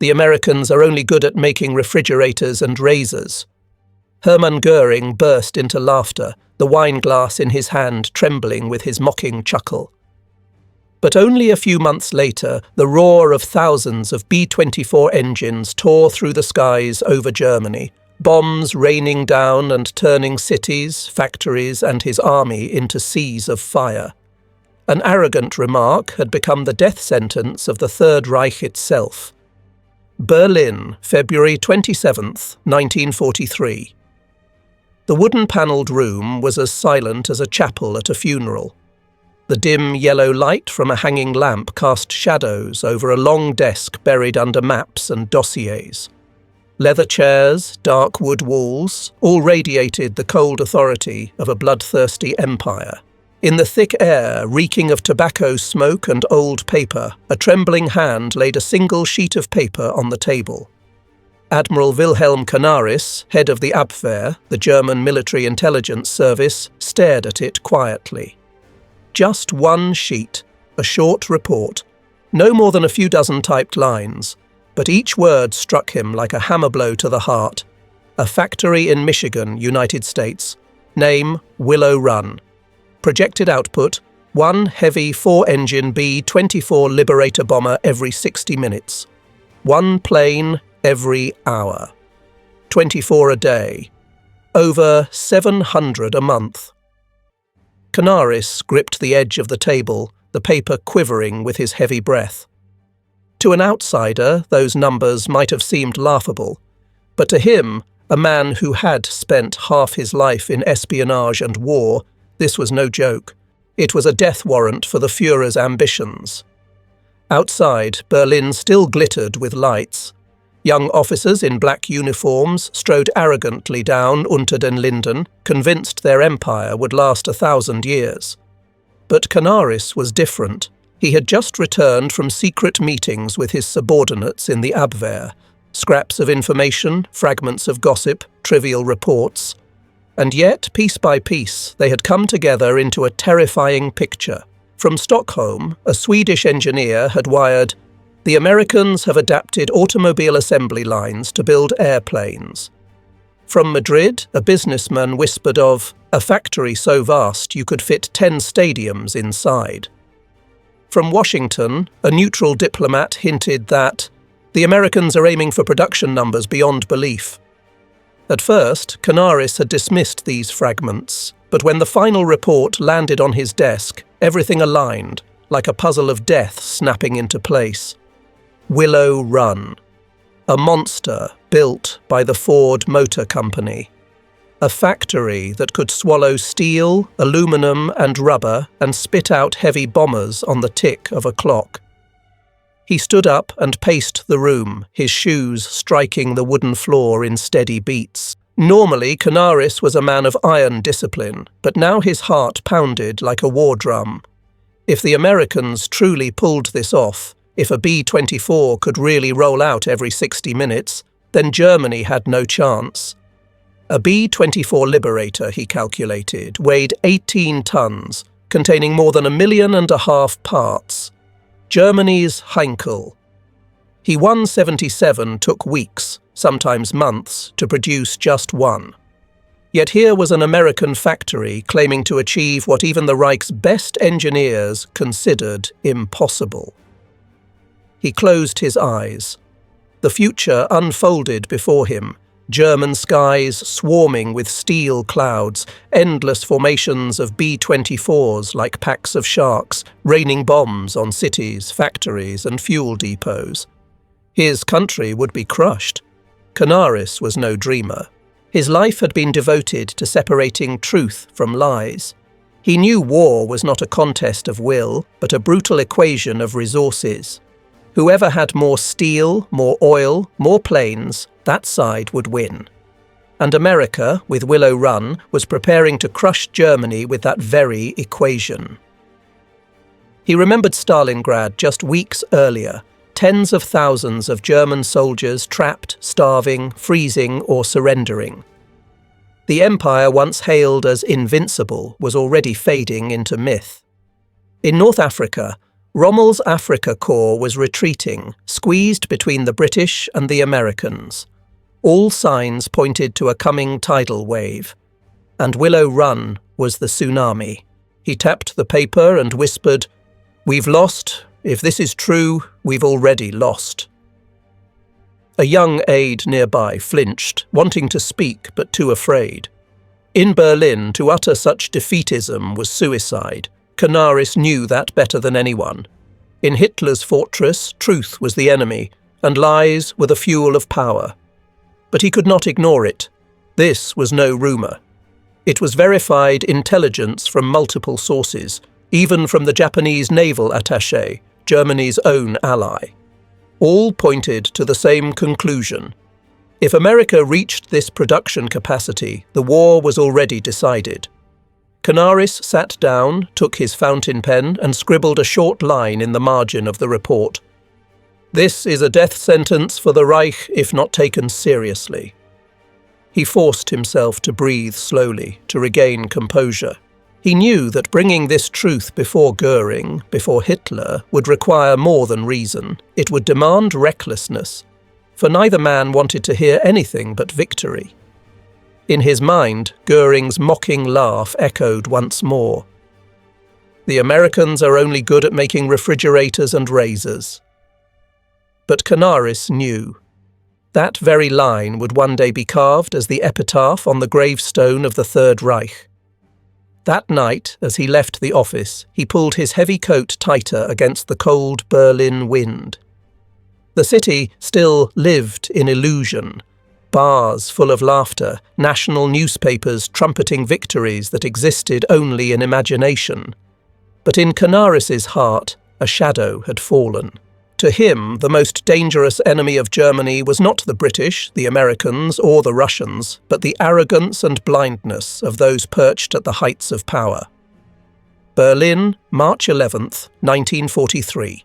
The Americans are only good at making refrigerators and razors. Hermann Göring burst into laughter, the wine glass in his hand trembling with his mocking chuckle. But only a few months later, the roar of thousands of B-24 engines tore through the skies over Germany, bombs raining down and turning cities, factories, and his army into seas of fire. An arrogant remark had become the death sentence of the Third Reich itself. Berlin, February 27, 1943. The wooden-panelled room was as silent as a chapel at a funeral. The dim yellow light from a hanging lamp cast shadows over a long desk buried under maps and dossiers. Leather chairs, dark wood walls, all radiated the cold authority of a bloodthirsty empire. In the thick air, reeking of tobacco smoke and old paper, a trembling hand laid a single sheet of paper on the table. Admiral Wilhelm Canaris, head of the Abwehr, the German military intelligence service, stared at it quietly. Just one sheet, a short report, no more than a few dozen typed lines, but each word struck him like a hammer blow to the heart. A factory in Michigan, United States. Name, Willow Run. Projected output, one heavy 4-engine B-24 Liberator bomber every 60 minutes. One plane every hour. 24 a day. Over 700 a month. Canaris gripped the edge of the table, the paper quivering with his heavy breath. To an outsider, those numbers might have seemed laughable, but to him, a man who had spent half his life in espionage and war, this was no joke. It was a death warrant for the Führer's ambitions. Outside, Berlin still glittered with lights. Young officers in black uniforms strode arrogantly down Unter den Linden, convinced their empire would last 1,000 years. But Canaris was different. He had just returned from secret meetings with his subordinates in the Abwehr, scraps of information, fragments of gossip, trivial reports. And yet, piece by piece, they had come together into a terrifying picture. From Stockholm, a Swedish engineer had wired, "The Americans have adapted automobile assembly lines to build airplanes." From Madrid, a businessman whispered of a factory so vast you could fit 10 stadiums inside. From Washington, a neutral diplomat hinted that the Americans are aiming for production numbers beyond belief. At first, Canaris had dismissed these fragments, but when the final report landed on his desk, everything aligned, like a puzzle of death snapping into place. Willow Run. A monster built by the Ford Motor Company. A factory that could swallow steel, aluminum and rubber and spit out heavy bombers on the tick of a clock. He stood up and paced the room, his shoes striking the wooden floor in steady beats. Normally, Canaris was a man of iron discipline, but now his heart pounded like a war drum. If the Americans truly pulled this off, if a B-24 could really roll out every 60 minutes, then Germany had no chance. A B-24 Liberator, he calculated, weighed 18 tons, containing more than 1.5 million parts. Germany's Heinkel. He-177 took weeks, sometimes months, to produce just one. Yet here was an American factory claiming to achieve what even the Reich's best engineers considered impossible. He closed his eyes. The future unfolded before him, German skies swarming with steel clouds, endless formations of B-24s like packs of sharks, raining bombs on cities, factories and fuel depots. His country would be crushed. Canaris was no dreamer. His life had been devoted to separating truth from lies. He knew war was not a contest of will, but a brutal equation of resources. Whoever had more steel, more oil, more planes, that side would win. And America, with Willow Run, was preparing to crush Germany with that very equation. He remembered Stalingrad just weeks earlier, tens of thousands of German soldiers trapped, starving, freezing or surrendering. The empire once hailed as invincible was already fading into myth. In North Africa, Rommel's Africa Corps was retreating, squeezed between the British and the Americans. All signs pointed to a coming tidal wave. And Willow Run was the tsunami. He tapped the paper and whispered, "We've lost. If this is true, we've already lost." A young aide nearby flinched, wanting to speak but too afraid. In Berlin, to utter such defeatism was suicide. Canaris knew that better than anyone. In Hitler's fortress, truth was the enemy, and lies were the fuel of power. But he could not ignore it. This was no rumour. It was verified intelligence from multiple sources, even from the Japanese naval attaché, Germany's own ally. All pointed to the same conclusion. If America reached this production capacity, the war was already decided. Canaris sat down, took his fountain pen, and scribbled a short line in the margin of the report. "This is a death sentence for the Reich if not taken seriously." He forced himself to breathe slowly, to regain composure. He knew that bringing this truth before Göring, before Hitler, would require more than reason. It would demand recklessness, for neither man wanted to hear anything but victory. In his mind, Göring's mocking laugh echoed once more. "The Americans are only good at making refrigerators and razors." But Canaris knew. That very line would one day be carved as the epitaph on the gravestone of the Third Reich. That night, as he left the office, he pulled his heavy coat tighter against the cold Berlin wind. The city still lived in illusion. Bars full of laughter, national newspapers trumpeting victories that existed only in imagination. But in Canaris's heart, a shadow had fallen. To him, the most dangerous enemy of Germany was not the British, the Americans, or the Russians, but the arrogance and blindness of those perched at the heights of power. Berlin, March 11th, 1943.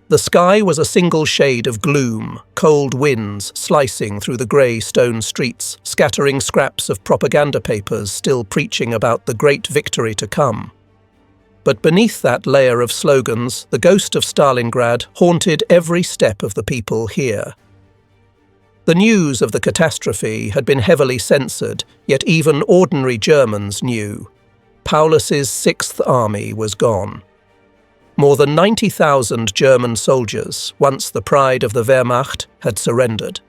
The sky was a single shade of gloom, cold winds slicing through the grey stone streets, scattering scraps of propaganda papers still preaching about the great victory to come. But beneath that layer of slogans, the ghost of Stalingrad haunted every step of the people here. The news of the catastrophe had been heavily censored, yet even ordinary Germans knew. Paulus's Sixth Army was gone. More than 90,000 German soldiers, once the pride of the Wehrmacht, had surrendered.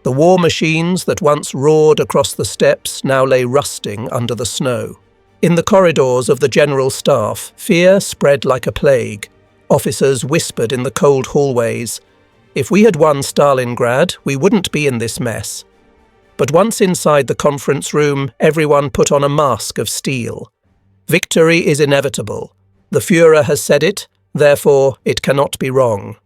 The war machines that once roared across the steppes now lay rusting under the snow. In the corridors of the General Staff, fear spread like a plague. Officers whispered in the cold hallways, "If we had won Stalingrad, we wouldn't be in this mess." But once inside the conference room, everyone put on a mask of steel. Victory is inevitable. The Führer has said it, therefore it cannot be wrong.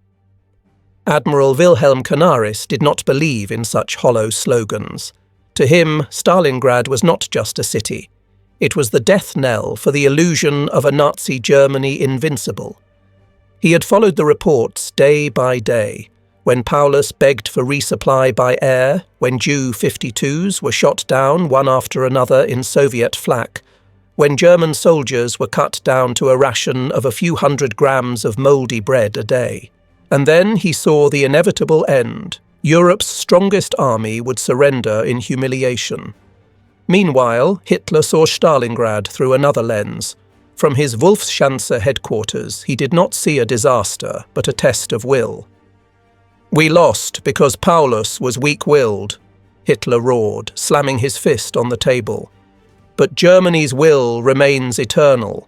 Admiral Wilhelm Canaris did not believe in such hollow slogans. To him, Stalingrad was not just a city. It was the death knell for the illusion of a Nazi Germany invincible. He had followed the reports day by day, when Paulus begged for resupply by air, when Ju-52s were shot down one after another in Soviet flak, when German soldiers were cut down to a ration of a few hundred grams of mouldy bread a day. And then he saw the inevitable end. Europe's strongest army would surrender in humiliation. Meanwhile, Hitler saw Stalingrad through another lens. From his Wolfschanze headquarters, he did not see a disaster, but a test of will. "We lost because Paulus was weak-willed," Hitler roared, slamming his fist on the table. "But Germany's will remains eternal."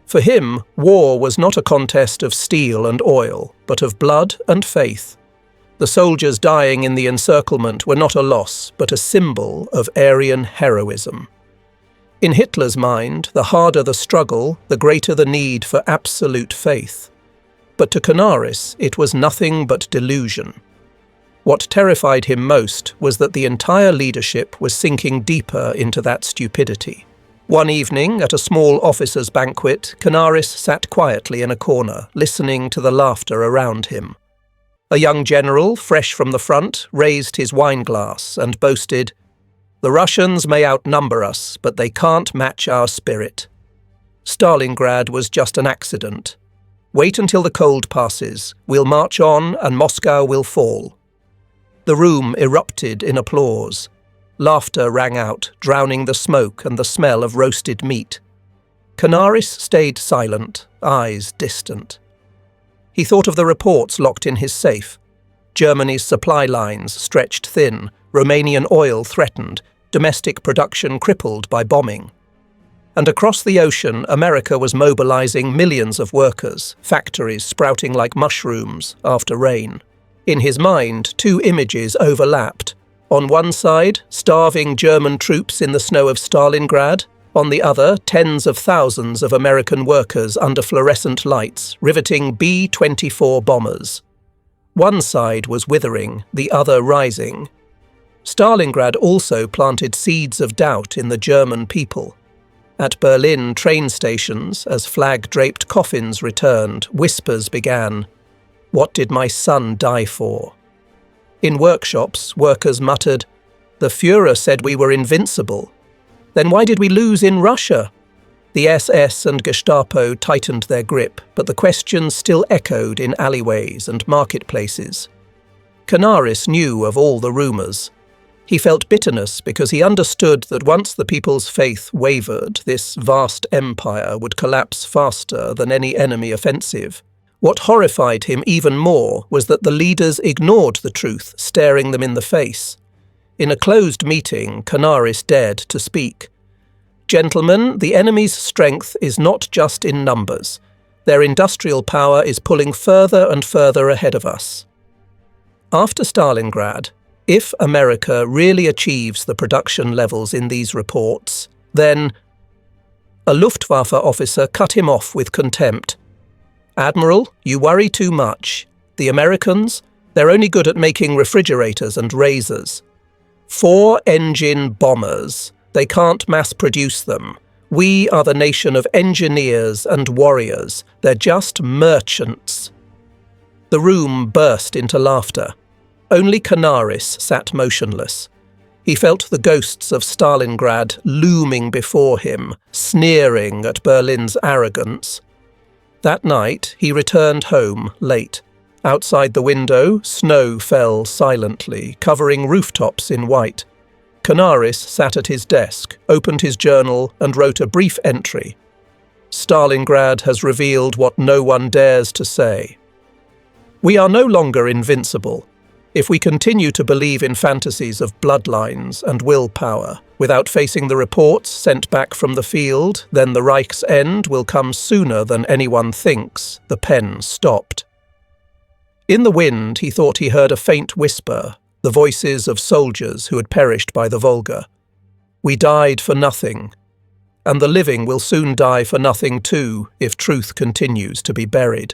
For him, war was not a contest of steel and oil, but of blood and faith. The soldiers dying in the encirclement were not a loss, but a symbol of Aryan heroism. In Hitler's mind, the harder the struggle, the greater the need for absolute faith. But to Canaris, it was nothing but delusion. What terrified him most was that the entire leadership was sinking deeper into that stupidity. One evening, at a small officers' banquet, Canaris sat quietly in a corner, listening to the laughter around him. A young general, fresh from the front, raised his wine glass and boasted, "The Russians may outnumber us, but they can't match our spirit." Stalingrad was just an accident. Wait until the cold passes. We'll march on and Moscow will fall. The room erupted in applause. Laughter rang out, drowning the smoke and the smell of roasted meat. Canaris stayed silent, eyes distant. He thought of the reports locked in his safe. Germany's supply lines stretched thin, Romanian oil threatened, domestic production crippled by bombing. And across the ocean, America was mobilizing millions of workers, factories sprouting like mushrooms after rain. In his mind, two images overlapped. On one side, starving German troops in the snow of Stalingrad. On the other, tens of thousands of American workers under fluorescent lights, riveting B-24 bombers. One side was withering, the other rising. Stalingrad also planted seeds of doubt in the German people. At Berlin train stations, as flag-draped coffins returned, whispers began. What did my son die for? In workshops, workers muttered, the Führer said we were invincible. Then why did we lose in Russia? The SS and Gestapo tightened their grip, but the questions still echoed in alleyways and marketplaces. Canaris knew of all the rumours. He felt bitterness because he understood that once the people's faith wavered, this vast empire would collapse faster than any enemy offensive. What horrified him even more was that the leaders ignored the truth, staring them in the face. In a closed meeting, Canaris dared to speak. Gentlemen, the enemy's strength is not just in numbers. Their industrial power is pulling further and further ahead of us. After Stalingrad, if America really achieves the production levels in these reports, then a Luftwaffe officer cut him off with contempt. Admiral, you worry too much. The Americans, they're only good at making refrigerators and razors. 4-engine bombers. They can't mass-produce them. We are the nation of engineers and warriors. They're just merchants. The room burst into laughter. Only Canaris sat motionless. He felt the ghosts of Stalingrad looming before him, sneering at Berlin's arrogance. That night, he returned home late. Outside the window, snow fell silently, covering rooftops in white. Canaris sat at his desk, opened his journal, and wrote a brief entry. Stalingrad has revealed what no one dares to say. We are no longer invincible. If we continue to believe in fantasies of bloodlines and willpower, without facing the reports sent back from the field, then the Reich's end will come sooner than anyone thinks. The pen stopped. In the wind, he thought he heard a faint whisper, the voices of soldiers who had perished by the Volga. We died for nothing, and the living will soon die for nothing too if truth continues to be buried.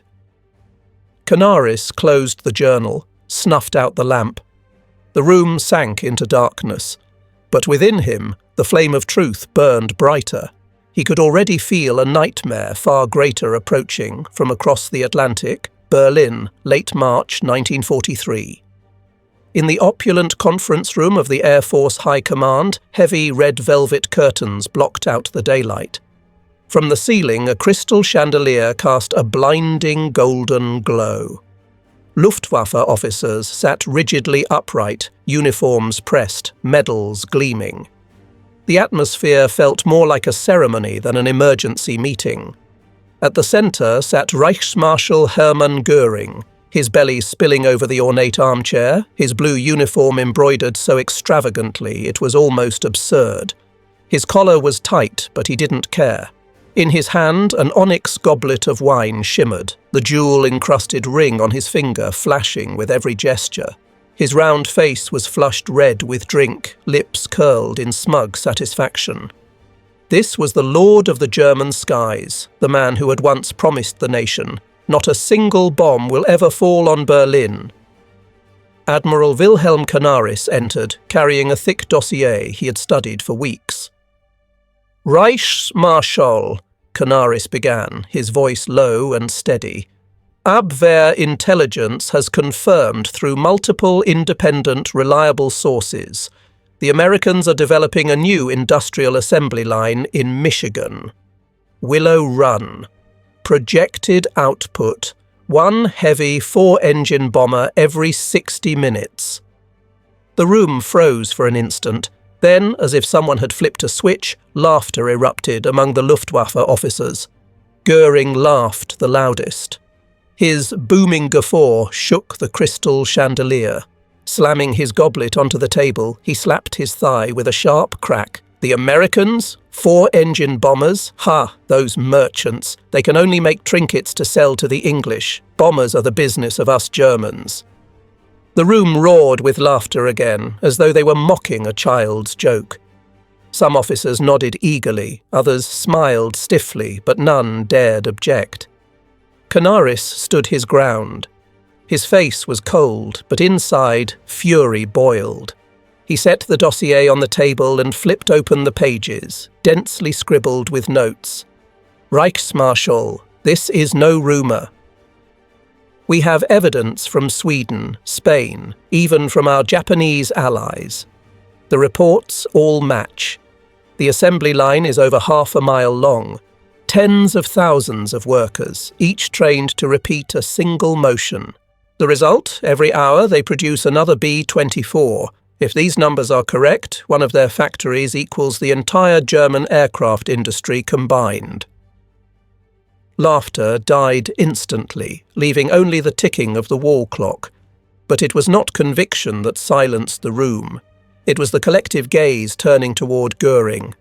Canaris closed the journal, snuffed out the lamp. The room sank into darkness, but within him the flame of truth burned brighter. He could already feel a nightmare far greater approaching from across the Atlantic, Berlin, late March 1943. In the opulent conference room of the Air Force High Command, heavy red velvet curtains blocked out the daylight. From the ceiling, a crystal chandelier cast a blinding golden glow. Luftwaffe officers sat rigidly upright, uniforms pressed, medals gleaming. The atmosphere felt more like a ceremony than an emergency meeting. At the centre sat Reichsmarschall Hermann Göring, his belly spilling over the ornate armchair, his blue uniform embroidered so extravagantly it was almost absurd. His collar was tight, but he didn't care. In his hand, an onyx goblet of wine shimmered, the jewel-encrusted ring on his finger flashing with every gesture. His round face was flushed red with drink, lips curled in smug satisfaction. This was the lord of the German skies, the man who had once promised the nation, not a single bomb will ever fall on Berlin. Admiral Wilhelm Canaris entered, carrying a thick dossier he had studied for weeks. Reichsmarschall, Canaris began, his voice low and steady. Abwehr intelligence has confirmed through multiple independent, reliable sources. The Americans are developing a new industrial assembly line in Michigan. Willow Run. Projected output: one heavy 4-engine bomber every 60 minutes. The room froze for an instant. Then, as if someone had flipped a switch, laughter erupted among the Luftwaffe officers. Göring laughed the loudest. His booming guffaw shook the crystal chandelier. Slamming his goblet onto the table, he slapped his thigh with a sharp crack. The Americans? 4-engine bombers? Ha, those merchants. They can only make trinkets to sell to the English. Bombers are the business of us Germans. The room roared with laughter again, as though they were mocking a child's joke. Some officers nodded eagerly, others smiled stiffly, but none dared object. Canaris stood his ground. His face was cold, but inside, fury boiled. He set the dossier on the table and flipped open the pages, densely scribbled with notes. Reichsmarschall, this is no rumour. We have evidence from Sweden, Spain, even from our Japanese allies. The reports all match. The assembly line is over half a mile long. Tens of thousands of workers, each trained to repeat a single motion. The result, every hour they produce another B-24. If these numbers are correct, one of their factories equals the entire German aircraft industry combined. Laughter died instantly, leaving only the ticking of the wall clock. But it was not conviction that silenced the room. It was the collective gaze turning toward Göring.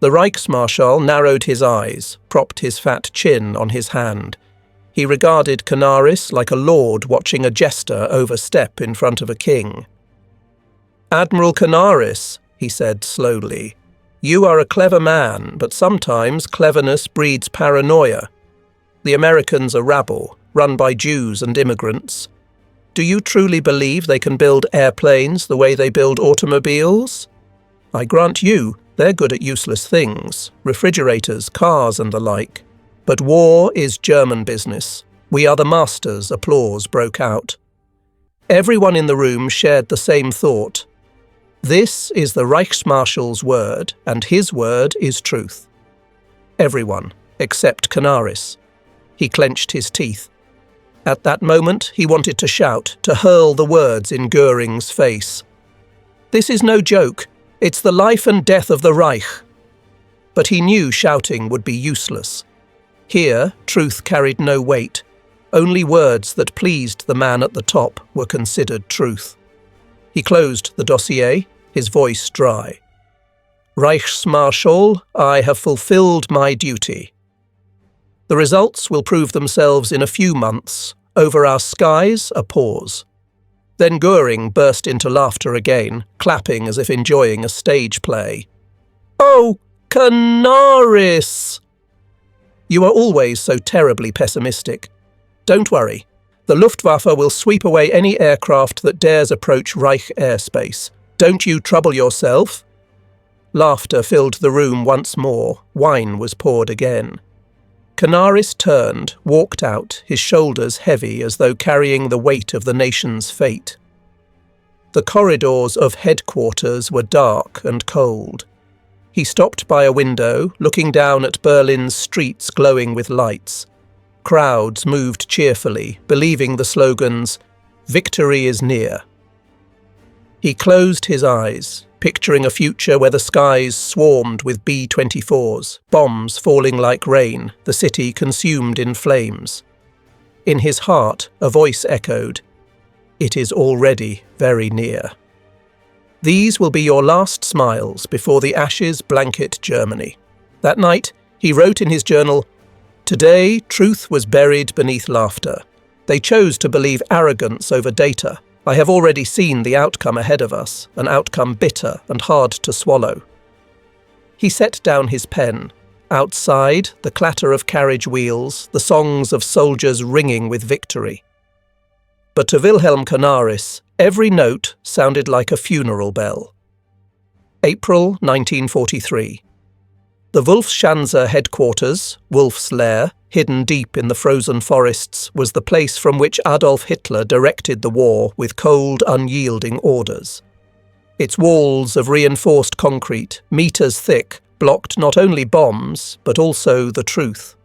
The Reichsmarschall narrowed his eyes, propped his fat chin on his hand. He regarded Canaris like a lord watching a jester overstep in front of a king. "Admiral Canaris," he said slowly, "you are a clever man, but sometimes cleverness breeds paranoia. The Americans are rabble, run by Jews and immigrants. Do you truly believe they can build airplanes the way they build automobiles? I grant you, they're good at useless things, refrigerators, cars and the like. But war is German business. We are the masters," applause broke out. Everyone in the room shared the same thought. This is the Reichsmarschall's word, and his word is truth. Everyone, except Canaris. He clenched his teeth. At that moment, he wanted to shout, to hurl the words in Göring's face. "This is no joke. It's the life and death of the Reich." But he knew shouting would be useless. Here, truth carried no weight. Only words that pleased the man at the top were considered truth. He closed the dossier, his voice dry. "Reichsmarschall, I have fulfilled my duty. The results will prove themselves in a few months. Over our skies, a pause." Then Göring burst into laughter again, clapping as if enjoying a stage play. "Oh, Canaris! You are always so terribly pessimistic. Don't worry. The Luftwaffe will sweep away any aircraft that dares approach Reich airspace. Don't you trouble yourself." Laughter filled the room once more. Wine was poured again. Canaris turned, walked out, his shoulders heavy as though carrying the weight of the nation's fate. The corridors of headquarters were dark and cold. He stopped by a window, looking down at Berlin's streets glowing with lights. Crowds moved cheerfully, believing the slogans, "Victory is near." He closed his eyes, picturing a future where the skies swarmed with B-24s, bombs falling like rain, the city consumed in flames. In his heart, a voice echoed, "It is already very near." These will be your last smiles before the ashes blanket Germany. That night, he wrote in his journal, "Today, truth was buried beneath laughter. They chose to believe arrogance over data. I have already seen the outcome ahead of us, an outcome bitter and hard to swallow." He set down his pen. Outside, the clatter of carriage wheels, the songs of soldiers ringing with victory. But to Wilhelm Canaris, every note sounded like a funeral bell. April 1943. The Wolfschanze headquarters, Wolf's Lair, hidden deep in the frozen forests, was the place from which Adolf Hitler directed the war with cold, unyielding orders. Its walls of reinforced concrete, meters thick, blocked not only bombs, but also the truth.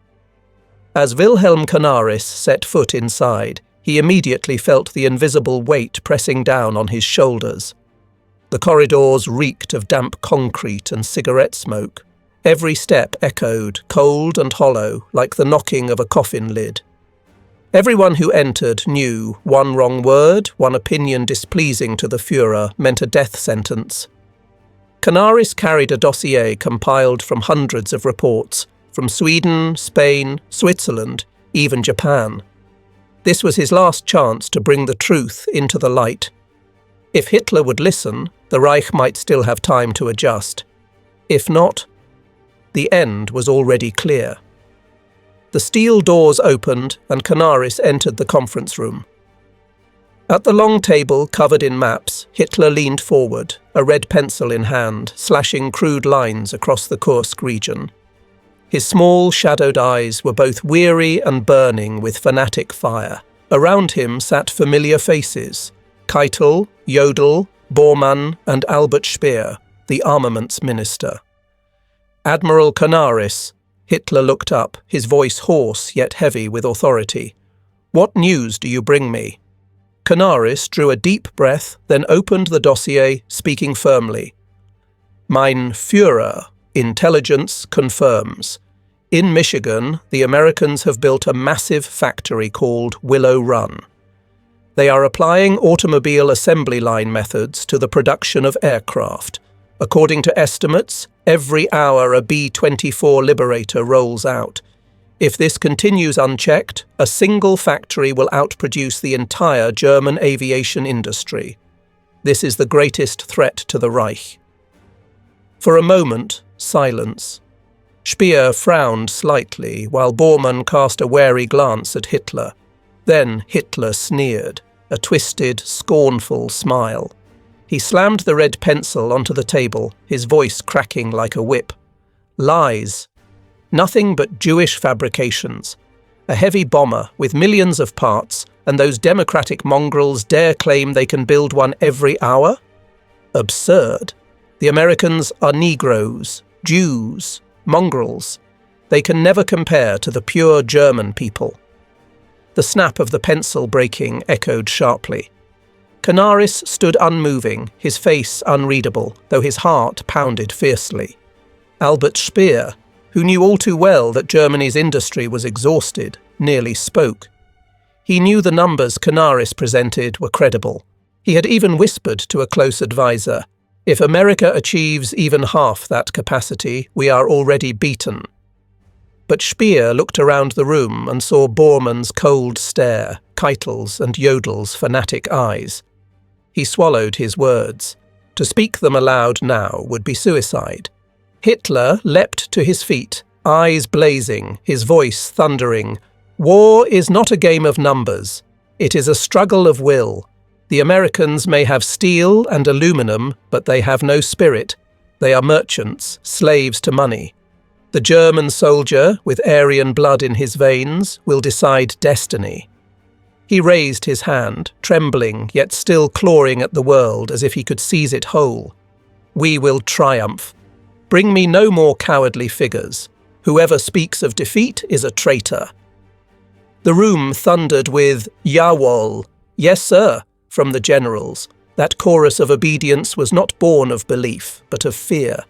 As Wilhelm Canaris set foot inside, he immediately felt the invisible weight pressing down on his shoulders. The corridors reeked of damp concrete and cigarette smoke. Every step echoed, cold and hollow, like the knocking of a coffin lid. Everyone who entered knew one wrong word, one opinion displeasing to the Führer meant a death sentence. Canaris carried a dossier compiled from hundreds of reports, from Sweden, Spain, Switzerland, even Japan. This was his last chance to bring the truth into the light. If Hitler would listen, the Reich might still have time to adjust. If not, the end was already clear. The steel doors opened and Canaris entered the conference room. At the long table covered in maps, Hitler leaned forward, a red pencil in hand, slashing crude lines across the Kursk region. His small, shadowed eyes were both weary and burning with fanatic fire. Around him sat familiar faces: Keitel, Jodl, Bormann, and Albert Speer, the armaments minister. Admiral Canaris. Hitler looked up, his voice hoarse yet heavy with authority. "What news do you bring me?" Canaris drew a deep breath, then opened the dossier, speaking firmly. "Mein Führer, intelligence confirms. In Michigan, the Americans have built a massive factory called Willow Run. They are applying automobile assembly line methods to the production of aircraft. According to estimates, every hour a B-24 Liberator rolls out. If this continues unchecked, a single factory will outproduce the entire German aviation industry. This is the greatest threat to the Reich." For a moment, silence. Speer frowned slightly, while Bormann cast a wary glance at Hitler. Then Hitler sneered, a twisted, scornful smile. He slammed the red pencil onto the table, his voice cracking like a whip. "Lies. Nothing but Jewish fabrications. A heavy bomber with millions of parts, and those democratic mongrels dare claim they can build one every hour? Absurd. The Americans are Negroes, Jews, mongrels. They can never compare to the pure German people." The snap of the pencil breaking echoed sharply. Canaris stood unmoving, his face unreadable, though his heart pounded fiercely. Albert Speer, who knew all too well that Germany's industry was exhausted, nearly spoke. He knew the numbers Canaris presented were credible. He had even whispered to a close advisor, "If America achieves even half that capacity, we are already beaten." But Speer looked around the room and saw Bormann's cold stare, Keitel's and Jodl's fanatic eyes. He swallowed his words. To speak them aloud now would be suicide. Hitler leapt to his feet, eyes blazing, his voice thundering. "War is not a game of numbers. It is a struggle of will. The Americans may have steel and aluminum, but they have no spirit. They are merchants, slaves to money. The German soldier, with Aryan blood in his veins, will decide destiny." He raised his hand, trembling, yet still clawing at the world as if he could seize it whole. "We will triumph. Bring me no more cowardly figures. Whoever speaks of defeat is a traitor." The room thundered with "Jawohl, yes sir," from the generals. That chorus of obedience was not born of belief, but of fear.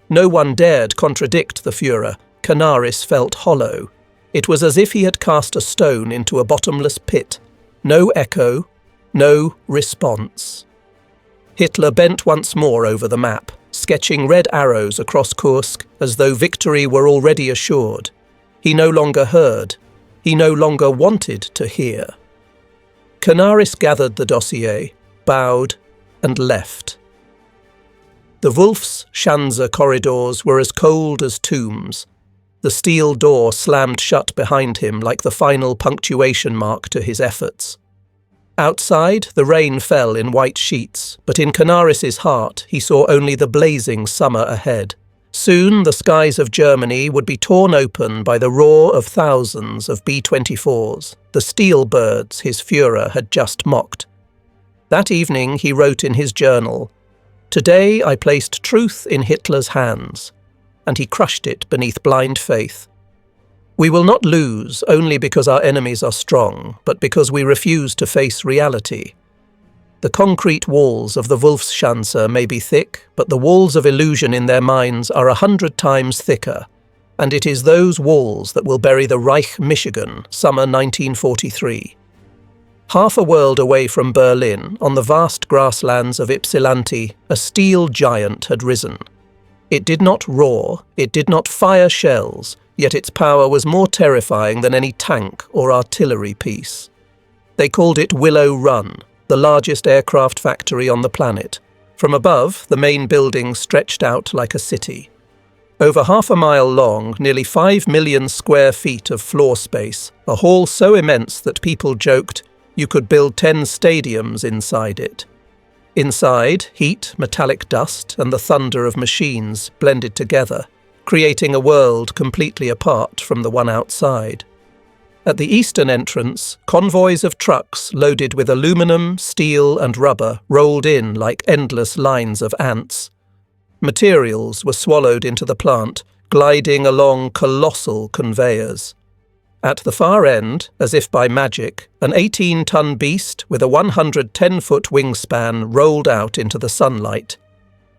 No one dared contradict the Führer. Canaris felt hollow. It was as if he had cast a stone into a bottomless pit. No echo, no response. Hitler bent once more over the map, sketching red arrows across Kursk as though victory were already assured. He no longer heard. He no longer wanted to hear. Canaris gathered the dossier, bowed, and left. The Wolfschanze corridors were as cold as tombs. The steel door slammed shut behind him like the final punctuation mark to his efforts. Outside, the rain fell in white sheets, but in Canaris's heart he saw only the blazing summer ahead. Soon the skies of Germany would be torn open by the roar of thousands of B-24s, the steel birds his Führer had just mocked. That evening he wrote in his journal, "Today I placed truth in Hitler's hands. and he crushed it beneath blind faith. We will not lose only because our enemies are strong, but because we refuse to face reality. The concrete walls of the Wolfschanze may be thick, but the walls of illusion in their minds are 100 times thicker, and it is those walls that will bury the Reich Michigan, summer 1943. Half a world away from Berlin, on the vast grasslands of Ypsilanti, a steel giant had risen. It did not roar, it did not fire shells, yet its power was more terrifying than any tank or artillery piece. They called it Willow Run, the largest aircraft factory on the planet. From above, the main building stretched out like a city. Over half a mile long, nearly 5 million square feet of floor space, a hall so immense that people joked you could build 10 stadiums inside it. Inside, heat, metallic dust, and the thunder of machines blended together, creating a world completely apart from the one outside. At the eastern entrance, convoys of trucks loaded with aluminum, steel, and rubber rolled in like endless lines of ants. Materials were swallowed into the plant, gliding along colossal conveyors. At the far end, as if by magic, an 18-ton beast with a 110-foot wingspan rolled out into the sunlight.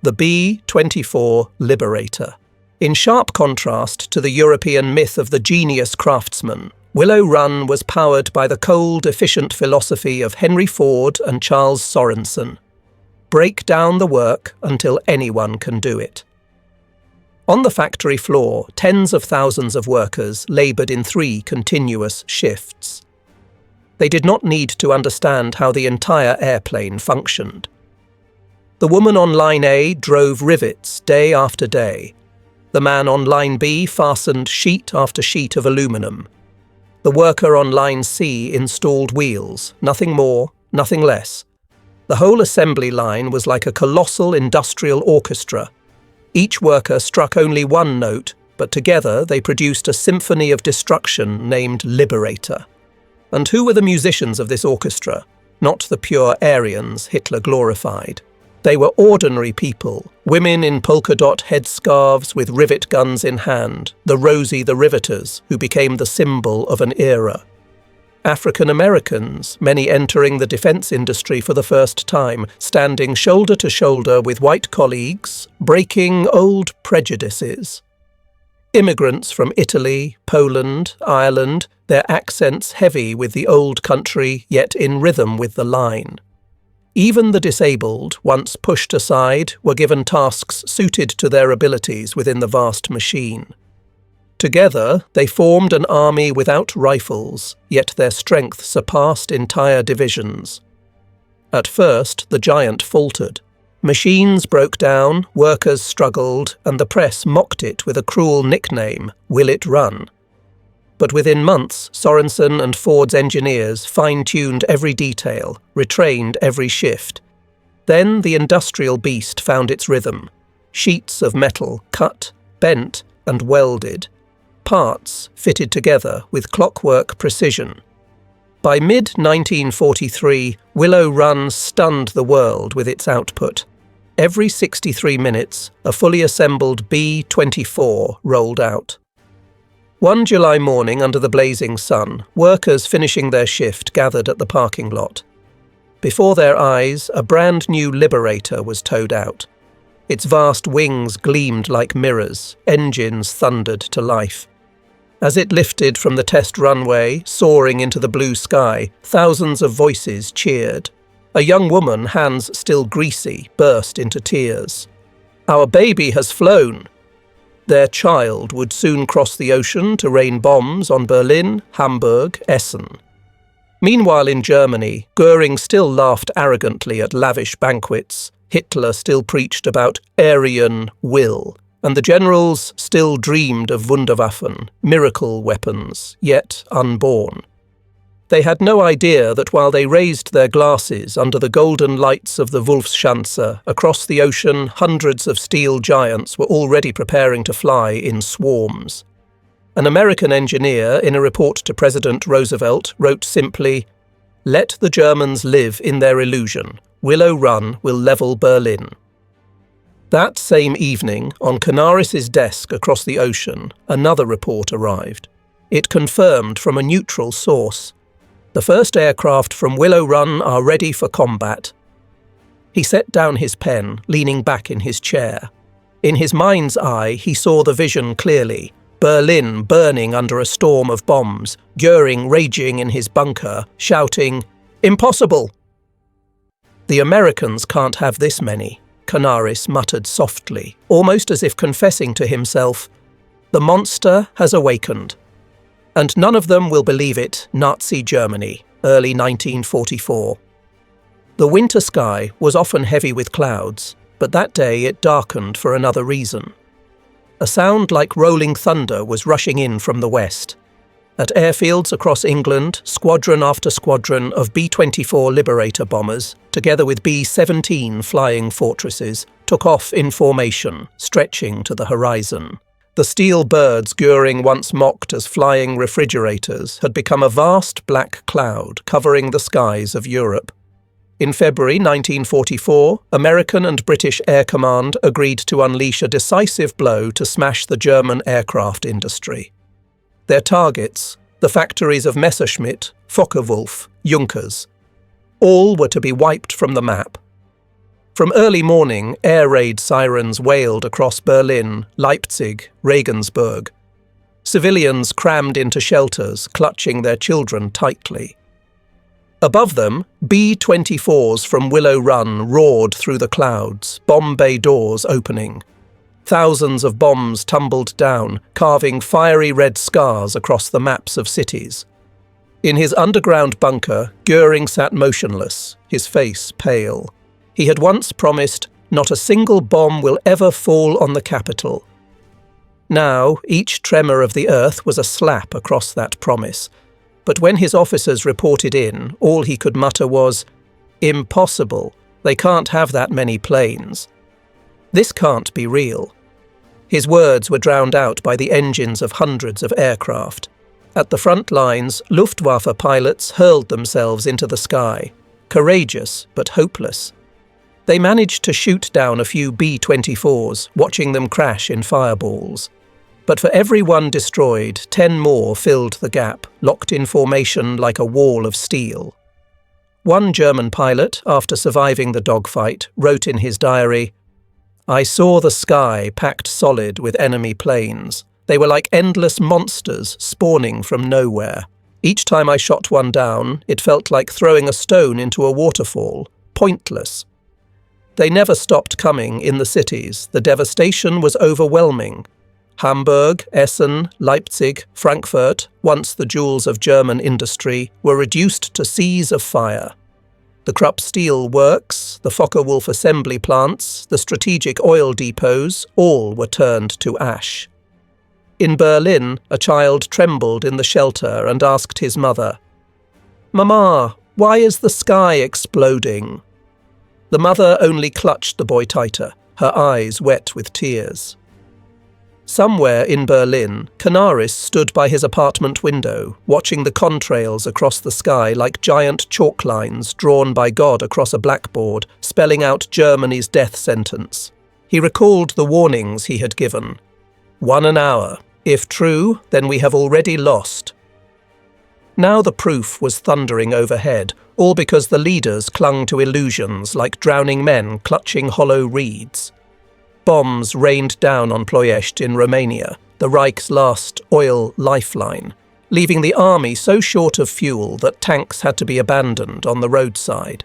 The B-24 Liberator. In sharp contrast to the European myth of the genius craftsman, Willow Run was powered by the cold, efficient philosophy of Henry Ford and Charles Sorensen. Break down the work until anyone can do it. On the factory floor, tens of thousands of workers laboured in 3 continuous shifts. They did not need to understand how the entire airplane functioned. The woman on line A drove rivets day after day. The man on line B fastened sheet after sheet of aluminum. The worker on line C installed wheels, nothing more, nothing less. The whole assembly line was like a colossal industrial orchestra. Each worker struck only one note, but together they produced a symphony of destruction named Liberator. And who were the musicians of this orchestra? Not the pure Aryans Hitler glorified. They were ordinary people, women in polka-dot headscarves with rivet guns in hand, the Rosie the Riveters, who became the symbol of an era. African Americans, many entering the defense industry for the first time, standing shoulder to shoulder with white colleagues, breaking old prejudices. Immigrants from Italy, Poland, Ireland, their accents heavy with the old country, yet in rhythm with the line. Even the disabled, once pushed aside, were given tasks suited to their abilities within the vast machine. Together, they formed an army without rifles, yet their strength surpassed entire divisions. At first, the giant faltered. Machines broke down, workers struggled, and the press mocked it with a cruel nickname, Will It Run? But within months, Sorensen and Ford's engineers fine-tuned every detail, retrained every shift. Then the industrial beast found its rhythm. Sheets of metal cut, bent, and welded. Parts fitted together with clockwork precision. By mid-1943, Willow Run stunned the world with its output. Every 63 minutes, a fully assembled B-24 rolled out. One July morning under the blazing sun, workers finishing their shift gathered at the parking lot. Before their eyes, a brand new Liberator was towed out. Its vast wings gleamed like mirrors, engines thundered to life. As it lifted from the test runway, soaring into the blue sky, thousands of voices cheered. A young woman, hands still greasy, burst into tears. "Our baby has flown!" Their child would soon cross the ocean to rain bombs on Berlin, Hamburg, Essen. Meanwhile in Germany, Göring still laughed arrogantly at lavish banquets. Hitler still preached about Aryan will, and the generals still dreamed of Wunderwaffen, miracle weapons, yet unborn. They had no idea that while they raised their glasses under the golden lights of the Wolfschanze, across the ocean hundreds of steel giants were already preparing to fly in swarms. An American engineer, in a report to President Roosevelt, wrote simply, "Let the Germans live in their illusion. Willow Run will level Berlin." That same evening, on Canaris's desk across the ocean, another report arrived. It confirmed from a neutral source. The first aircraft from Willow Run are ready for combat. He set down his pen, leaning back in his chair. In his mind's eye, he saw the vision clearly. Berlin burning under a storm of bombs, Göring raging in his bunker, shouting, "Impossible!" "The Americans can't have this many," Canaris muttered softly, almost as if confessing to himself. "The monster has awakened. And none of them will believe it, Nazi Germany, early 1944. The winter sky was often heavy with clouds, but that day it darkened for another reason. A sound like rolling thunder was rushing in from the west. At airfields across England, squadron after squadron of B-24 Liberator bombers, together with B-17 flying fortresses, took off in formation, stretching to the horizon. The steel birds Göring once mocked as flying refrigerators had become a vast black cloud covering the skies of Europe. In February 1944, American and British Air Command agreed to unleash a decisive blow to smash the German aircraft industry. Their targets, the factories of Messerschmitt, Focke-Wulf, Junkers. All were to be wiped from the map. From early morning, air raid sirens wailed across Berlin, Leipzig, Regensburg. Civilians crammed into shelters, clutching their children tightly. Above them, B-24s from Willow Run roared through the clouds, bomb bay doors opening. Thousands of bombs tumbled down, carving fiery red scars across the maps of cities. In his underground bunker, Göring sat motionless, his face pale. He had once promised, "Not a single bomb will ever fall on the capital." Now, each tremor of the earth was a slap across that promise. But when his officers reported in, all he could mutter was, "Impossible. They can't have that many planes. This can't be real." His words were drowned out by the engines of hundreds of aircraft. At the front lines, Luftwaffe pilots hurled themselves into the sky, courageous but hopeless. They managed to shoot down a few B-24s, watching them crash in fireballs. But for every one destroyed, 10 more filled the gap, locked in formation like a wall of steel. One German pilot, after surviving the dogfight, wrote in his diary, "I saw the sky packed solid with enemy planes. They were like endless monsters spawning from nowhere. Each time I shot one down, it felt like throwing a stone into a waterfall, pointless. They never stopped coming in the cities. The devastation was overwhelming. Hamburg, Essen, Leipzig, Frankfurt, once the jewels of German industry, were reduced to seas of fire. The Krupp Steel Works, the Focke-Wulf assembly plants, the strategic oil depots, all were turned to ash." In Berlin, a child trembled in the shelter and asked his mother, "Mama, why is the sky exploding?" The mother only clutched the boy tighter, her eyes wet with tears. Somewhere in Berlin, Canaris stood by his apartment window, watching the contrails across the sky like giant chalk lines drawn by God across a blackboard, spelling out Germany's death sentence. He recalled the warnings he had given. 1 an hour. If true, then we have already lost. Now the proof was thundering overhead, all because the leaders clung to illusions like drowning men clutching hollow reeds. Bombs rained down on Ploiești in Romania, the Reich's last oil lifeline, leaving the army so short of fuel that tanks had to be abandoned on the roadside.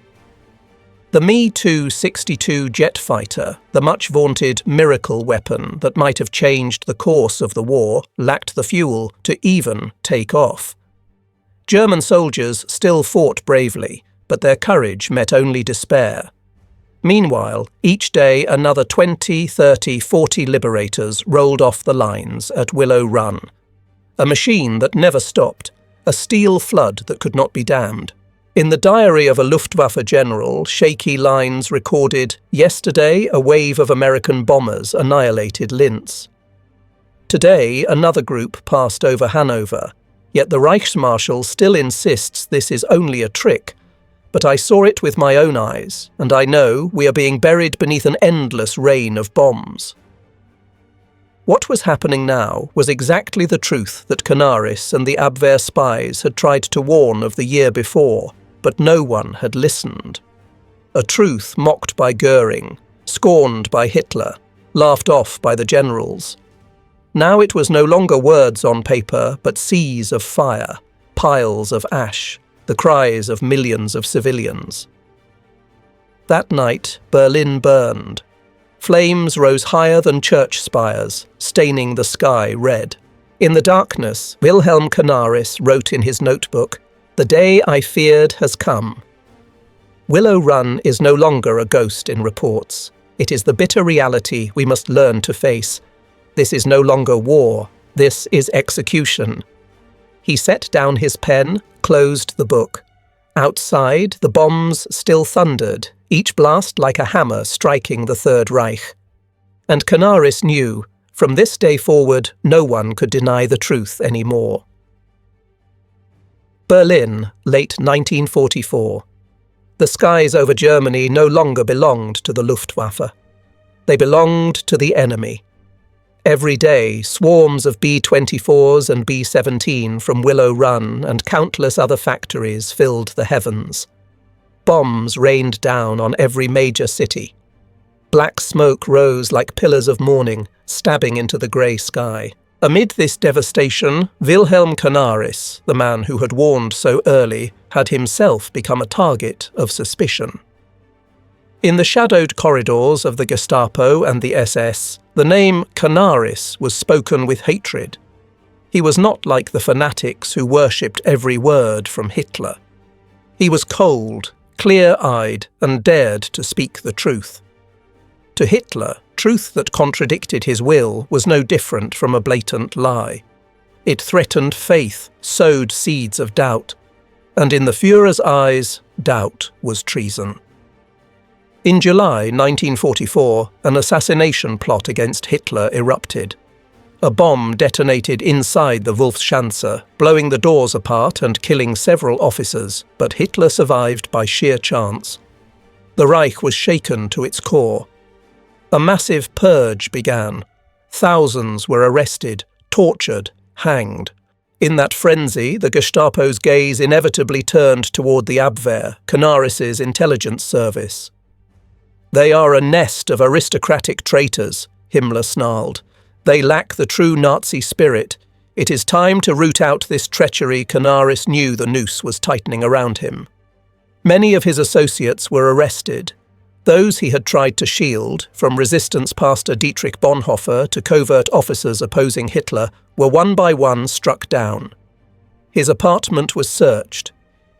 The Me-262 jet fighter, the much-vaunted miracle weapon that might have changed the course of the war, lacked the fuel to even take off. German soldiers still fought bravely, but their courage met only despair. Meanwhile, each day another 20, 30, 40 liberators rolled off the lines at Willow Run. A machine that never stopped, a steel flood that could not be dammed. In the diary of a Luftwaffe general, shaky lines recorded, "Yesterday a wave of American bombers annihilated Linz. Today another group passed over Hanover, yet the Reichsmarshal still insists this is only a trick. but I saw it with my own eyes, and I know we are being buried beneath an endless rain of bombs. What was happening now was exactly the truth that Canaris and the Abwehr spies had tried to warn of the year before, but no one had listened. A truth mocked by Göring, scorned by Hitler, laughed off by the generals. Now it was no longer words on paper, but seas of fire, piles of ash, the cries of millions of civilians. That night, Berlin burned. Flames rose higher than church spires, staining the sky red. In the darkness, Wilhelm Canaris wrote in his notebook, "The day I feared has come." Willow Run is no longer a ghost in reports. It is the bitter reality we must learn to face. This is no longer war. This is execution. He set down his pen, closed the book. Outside, the bombs still thundered, each blast like a hammer striking the Third Reich. And Canaris knew, from this day forward, no one could deny the truth anymore. Berlin, late 1944. The skies over Germany no longer belonged to the Luftwaffe. They belonged to the enemy. Every day, swarms of B-24s and B-17 from Willow Run and countless other factories filled the heavens. Bombs rained down on every major city. Black smoke rose like pillars of morning, stabbing into the grey sky. Amid this devastation, Wilhelm Canaris, the man who had warned so early, had himself become a target of suspicion. In the shadowed corridors of the Gestapo and the SS, the name Canaris was spoken with hatred. He was not like the fanatics who worshipped every word from Hitler. He was cold, clear-eyed, and dared to speak the truth. To Hitler, truth that contradicted his will was no different from a blatant lie. It threatened faith, sowed seeds of doubt, and in the Führer's eyes, doubt was treason. In July 1944, an assassination plot against Hitler erupted. A bomb detonated inside the Wolfschanze, blowing the doors apart and killing several officers, but Hitler survived by sheer chance. The Reich was shaken to its core. A massive purge began. Thousands were arrested, tortured, hanged. In that frenzy, the Gestapo's gaze inevitably turned toward the Abwehr, Canaris's intelligence service. "They are a nest of aristocratic traitors," Himmler snarled. "They lack the true Nazi spirit. It is time to root out this treachery." Canaris knew the noose was tightening around him. Many of his associates were arrested. Those he had tried to shield, from resistance pastor Dietrich Bonhoeffer to covert officers opposing Hitler, were one by one struck down. His apartment was searched.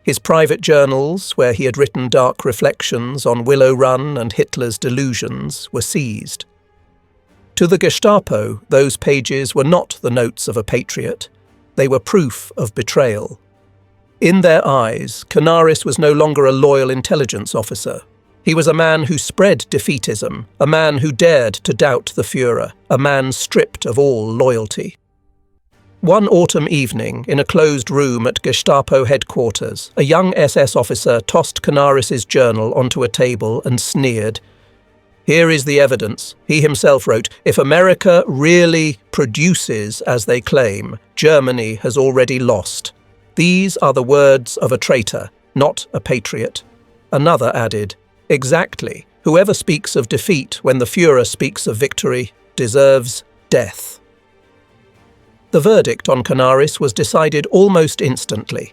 His private journals, where he had written dark reflections on Willow Run and Hitler's delusions, were seized. To the Gestapo, those pages were not the notes of a patriot. They were proof of betrayal. In their eyes, Canaris was no longer a loyal intelligence officer. He was a man who spread defeatism, a man who dared to doubt the Führer, a man stripped of all loyalty. One autumn evening, in a closed room at Gestapo headquarters, a young SS officer tossed Canaris's journal onto a table and sneered. "Here is the evidence," he himself wrote. "If America really produces as they claim, Germany has already lost. These are the words of a traitor, not a patriot." Another added, "Exactly. Whoever speaks of defeat when the Führer speaks of victory deserves death." The verdict on Canaris was decided almost instantly.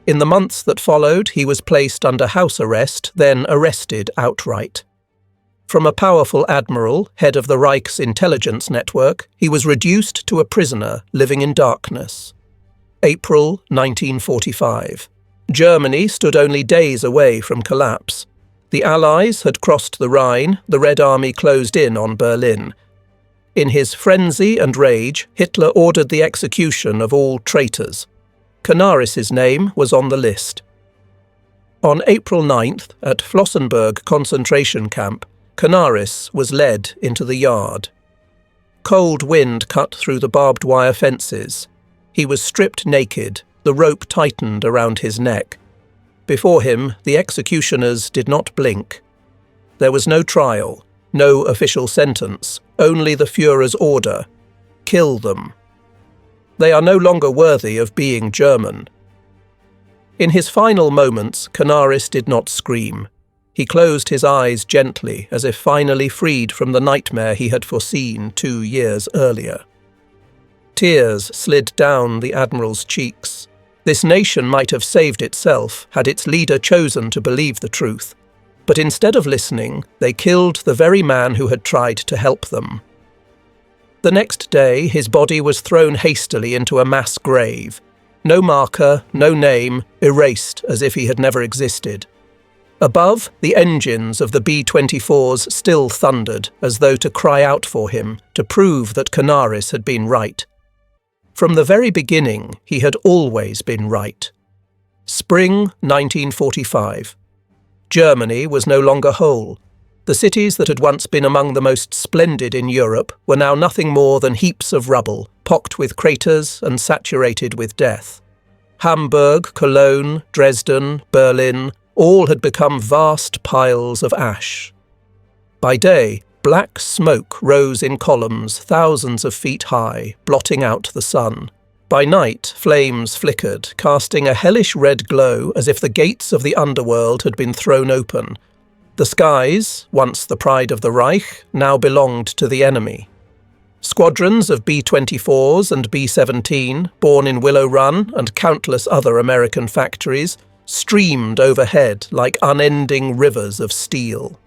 In the months that followed, he was placed under house arrest, then arrested outright. From a powerful admiral, head of the Reich's intelligence network, he was reduced to a prisoner living in darkness. April 1945. Germany stood only days away from collapse. The Allies had crossed the Rhine, the Red Army closed in on Berlin. In his frenzy and rage, Hitler ordered the execution of all traitors. Canaris's name was on the list. On April 9th, at Flossenbürg concentration camp, Canaris was led into the yard. Cold wind cut through the barbed wire fences. He was stripped naked, the rope tightened around his neck. Before him, the executioners did not blink. There was no trial, no official sentence, only the Führer's order: kill them. They are no longer worthy of being German. In his final moments, Canaris did not scream. He closed his eyes gently, as if finally freed from the nightmare he had foreseen 2 years earlier. Tears slid down the admiral's cheeks. This nation might have saved itself had its leader chosen to believe the truth. But instead of listening, they killed the very man who had tried to help them. The next day, his body was thrown hastily into a mass grave. No marker, no name, erased as if he had never existed. Above, the engines of the B-24s still thundered, as though to cry out for him, to prove that Canaris had been right. From the very beginning, he had always been right. Spring 1945. Germany was no longer whole. The cities that had once been among the most splendid in Europe were now nothing more than heaps of rubble, pocked with craters and saturated with death. Hamburg, Cologne, Dresden, Berlin, all had become vast piles of ash. By day, black smoke rose in columns thousands of feet high, blotting out the sun. By night, flames flickered, casting a hellish red glow as if the gates of the underworld had been thrown open. The skies, once the pride of the Reich, now belonged to the enemy. Squadrons of B-24s and B-17, born in Willow Run and countless other American factories, streamed overhead like unending rivers of steel.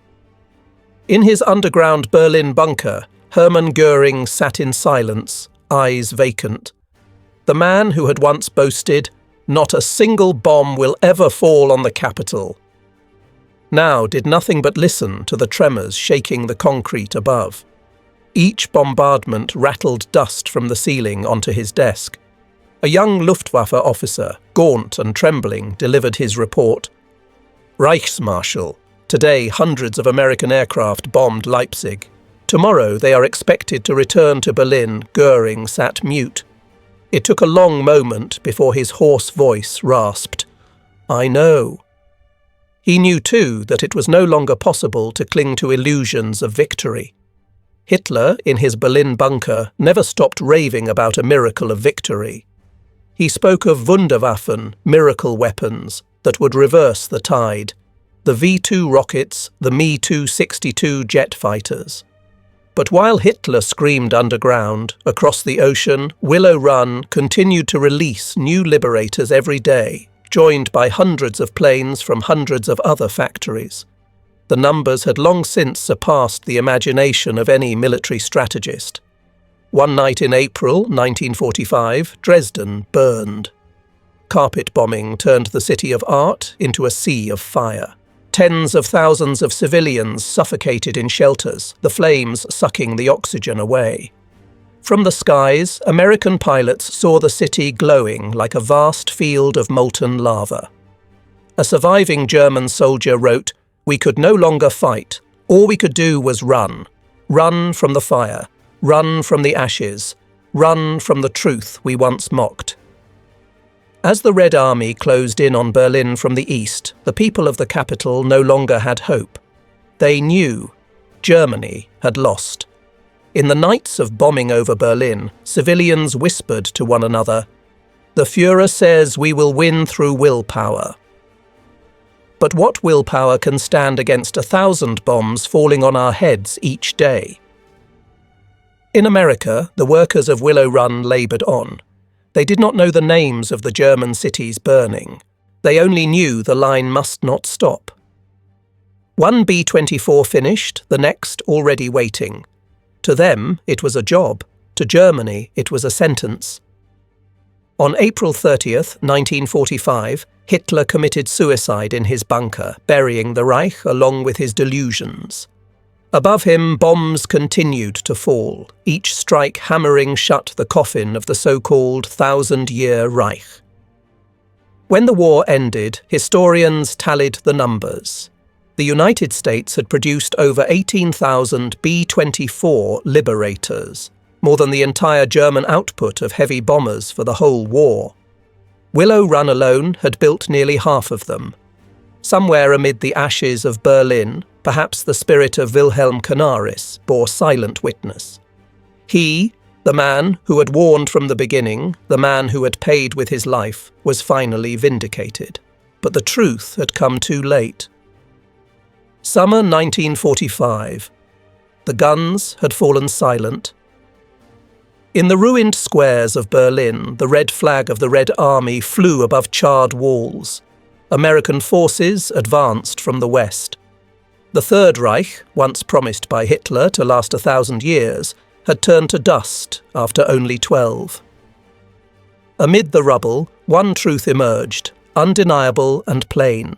In his underground Berlin bunker, Hermann Göring sat in silence, eyes vacant. The man who had once boasted, "Not a single bomb will ever fall on the capital," now did nothing but listen to the tremors shaking the concrete above. Each bombardment rattled dust from the ceiling onto his desk. A young Luftwaffe officer, gaunt and trembling, delivered his report. "Reichsmarschall, today hundreds of American aircraft bombed Leipzig. Tomorrow they are expected to return to Berlin." Göring sat mute. It took a long moment before his hoarse voice rasped, "I know." He knew too that it was no longer possible to cling to illusions of victory. Hitler, in his Berlin bunker, never stopped raving about a miracle of victory. He spoke of Wunderwaffen, miracle weapons, that would reverse the tide. The V-2 rockets, the Me-262 jet fighters. But while Hitler screamed underground, across the ocean, Willow Run continued to release new liberators every day, joined by hundreds of planes from hundreds of other factories. The numbers had long since surpassed the imagination of any military strategist. One night in April 1945, Dresden burned. Carpet bombing turned the city of art into a sea of fire. Tens of thousands of civilians suffocated in shelters, the flames sucking the oxygen away. From the skies, American pilots saw the city glowing like a vast field of molten lava. A surviving German soldier wrote, "We could no longer fight. All we could do was run. Run from the fire. Run from the ashes. Run from the truth we once mocked." As the Red Army closed in on Berlin from the east, the people of the capital no longer had hope. They knew Germany had lost. In the nights of bombing over Berlin, civilians whispered to one another, "The Führer says we will win through willpower." But what willpower can stand against 1,000 bombs falling on our heads each day? In America, the workers of Willow Run laboured on. They did not know the names of the German cities burning. They only knew the line must not stop. One B-24 finished, the next already waiting. To them, it was a job. To Germany, it was a sentence. On April 30th, 1945, Hitler committed suicide in his bunker, burying the Reich along with his delusions. Above him, bombs continued to fall, each strike hammering shut the coffin of the so-called 1,000-year Reich. When the war ended, historians tallied the numbers. The United States had produced over 18,000 B-24 liberators, more than the entire German output of heavy bombers for the whole war. Willow Run alone had built nearly half of them. Somewhere amid the ashes of Berlin, perhaps the spirit of Wilhelm Canaris bore silent witness. He, the man who had warned from the beginning, the man who had paid with his life, was finally vindicated. But the truth had come too late. Summer 1945. The guns had fallen silent. In the ruined squares of Berlin, the red flag of the Red Army flew above charred walls. American forces advanced from the west. The Third Reich, once promised by Hitler to last 1,000 years, had turned to dust after only 12. Amid the rubble, one truth emerged, undeniable and plain.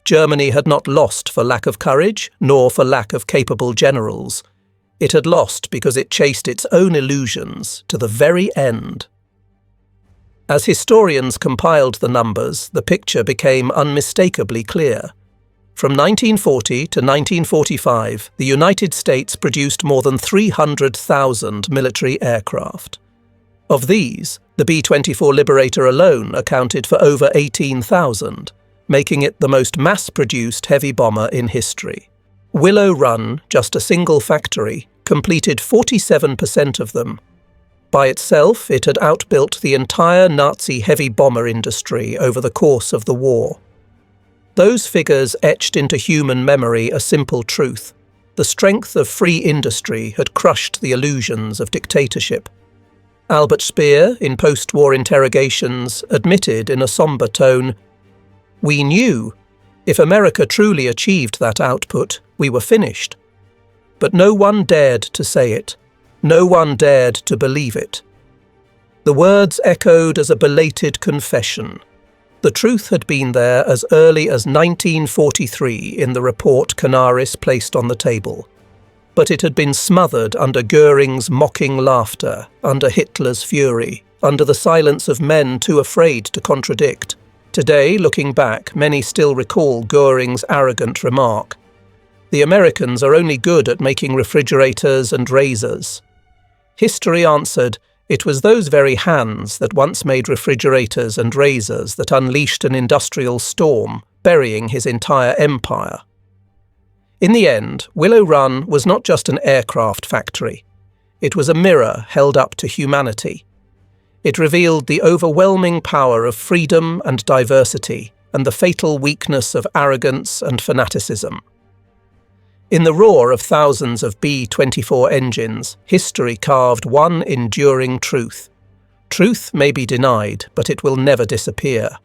Germany had not lost for lack of courage, nor for lack of capable generals. It had lost because it chased its own illusions to the very end. As historians compiled the numbers, the picture became unmistakably clear. From 1940 to 1945, the United States produced more than 300,000 military aircraft. Of these, the B-24 Liberator alone accounted for over 18,000, making it the most mass-produced heavy bomber in history. Willow Run, just a single factory, completed 47% of them. By itself, it had outbuilt the entire Nazi heavy bomber industry over the course of the war. Those figures etched into human memory a simple truth. The strength of free industry had crushed the illusions of dictatorship. Albert Speer, in post-war interrogations, admitted in a sombre tone, "We knew. If America truly achieved that output, we were finished." But no one dared to say it. No one dared to believe it. The words echoed as a belated confession. The truth had been there as early as 1943 in the report Canaris placed on the table. But it had been smothered under Göring's mocking laughter, under Hitler's fury, under the silence of men too afraid to contradict. Today, looking back, many still recall Göring's arrogant remark, "The Americans are only good at making refrigerators and razors." History answered, it was those very hands that once made refrigerators and razors that unleashed an industrial storm, burying his entire empire. In the end, Willow Run was not just an aircraft factory. It was a mirror held up to humanity. It revealed the overwhelming power of freedom and diversity, and the fatal weakness of arrogance and fanaticism. In the roar of thousands of B-24 engines, history carved one enduring truth. Truth may be denied, but it will never disappear.